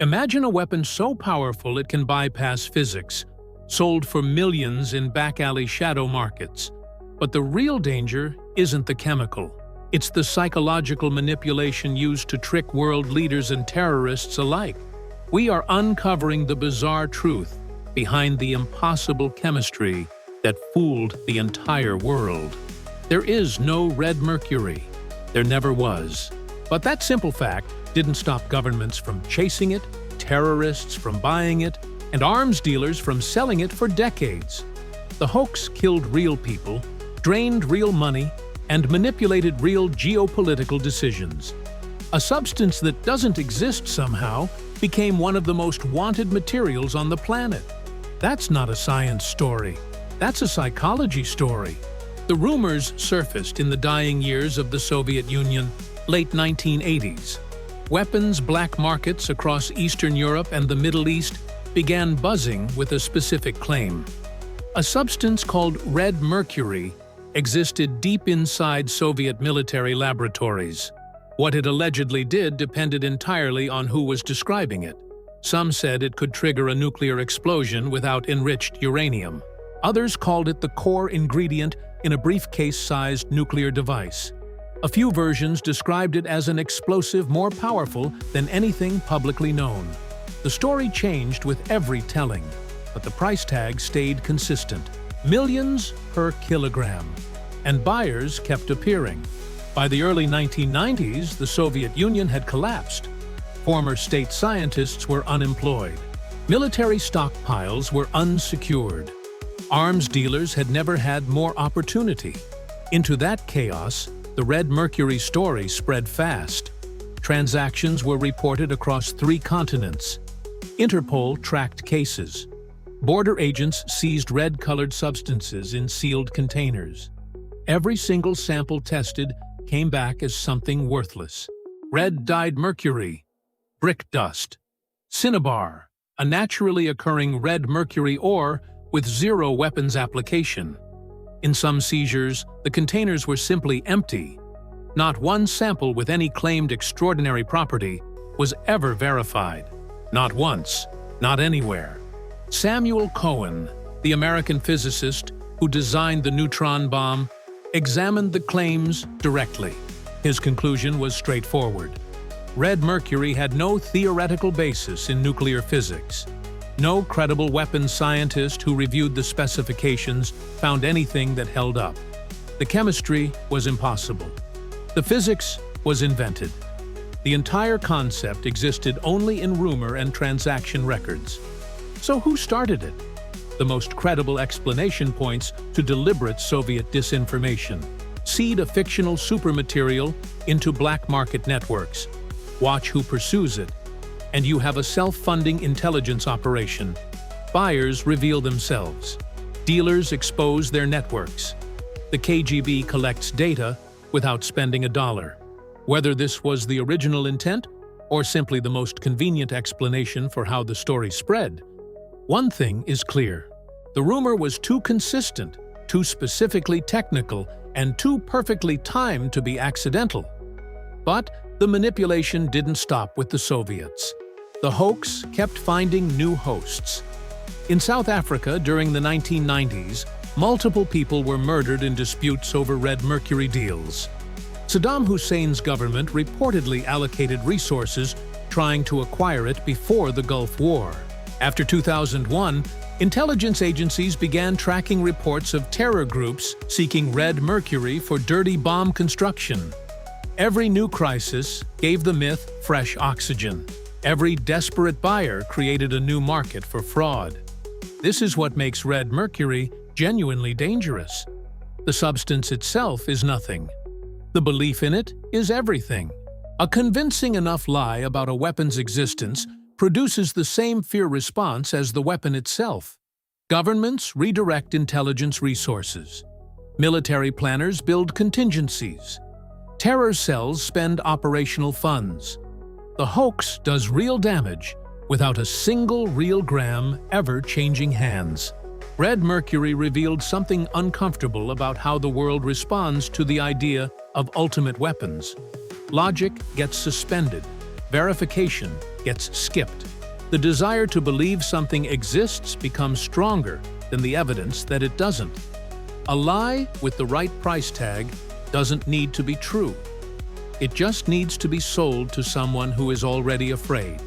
Imagine a weapon so powerful it can bypass physics, sold for millions in back-alley shadow markets. But the real danger isn't the chemical. It's the psychological manipulation used to trick world leaders and terrorists alike. We are uncovering the bizarre truth behind the impossible chemistry that fooled the entire world. There is no red mercury. There never was. But that simple fact didn't stop governments from chasing it, terrorists from buying it, and arms dealers from selling it for decades. The hoax killed real people, drained real money, and manipulated real geopolitical decisions. A substance that doesn't exist somehow became one of the most wanted materials on the planet. That's not a science story. That's a psychology story. The rumors surfaced in the dying years of the Soviet Union, late 1980s. Weapons black markets across Eastern Europe and the Middle East began buzzing with a specific claim. A substance called red mercury existed deep inside Soviet military laboratories. What it allegedly did depended entirely on who was describing it. Some said it could trigger a nuclear explosion without enriched uranium. Others called it the core ingredient in a briefcase-sized nuclear device. A few versions described it as an explosive more powerful than anything publicly known. The story changed with every telling, but the price tag stayed consistent. Millions per kilogram. And buyers kept appearing. By the early 1990s, the Soviet Union had collapsed. Former state scientists were unemployed. Military stockpiles were unsecured. Arms dealers had never had more opportunity. Into that chaos, the red mercury story spread fast. Transactions were reported across 3 continents. Interpol tracked cases. Border agents seized red-colored substances in sealed containers. Every single sample tested came back as something worthless. Red-dyed mercury, brick dust, cinnabar, a naturally occurring red mercury ore with zero weapons application. In some seizures, the containers were simply empty. Not one sample with any claimed extraordinary property was ever verified. Not once, not anywhere. Samuel Cohen, the American physicist who designed the neutron bomb, examined the claims directly. His conclusion was straightforward. Red mercury had no theoretical basis in nuclear physics. No credible weapons scientist who reviewed the specifications found anything that held up. The chemistry was impossible. The physics was invented. The entire concept existed only in rumor and transaction records. So who started it? The most credible explanation points to deliberate Soviet disinformation. Seed a fictional supermaterial into black market networks. Watch who pursues it. And you have a self-funding intelligence operation. Buyers reveal themselves. Dealers expose their networks. The KGB collects data without spending a dollar. Whether this was the original intent or simply the most convenient explanation for how the story spread, one thing is clear. The rumor was too consistent, too specifically technical, and too perfectly timed to be accidental. But the manipulation didn't stop with the Soviets. The hoax kept finding new hosts. In South Africa during the 1990s, multiple people were murdered in disputes over red mercury deals. Saddam Hussein's government reportedly allocated resources trying to acquire it before the Gulf War. After 2001, intelligence agencies began tracking reports of terror groups seeking red mercury for dirty bomb construction. Every new crisis gave the myth fresh oxygen. Every desperate buyer created a new market for fraud. This is what makes red mercury genuinely dangerous. The substance itself is nothing. The belief in it is everything. A convincing enough lie about a weapon's existence produces the same fear response as the weapon itself. Governments redirect intelligence resources. Military planners build contingencies. Terror cells spend operational funds. The hoax does real damage without a single real gram ever changing hands. Red mercury revealed something uncomfortable about how the world responds to the idea of ultimate weapons. Logic gets suspended. Verification gets skipped. The desire to believe something exists becomes stronger than the evidence that it doesn't. A lie with the right price tag doesn't need to be true. It just needs to be sold to someone who is already afraid.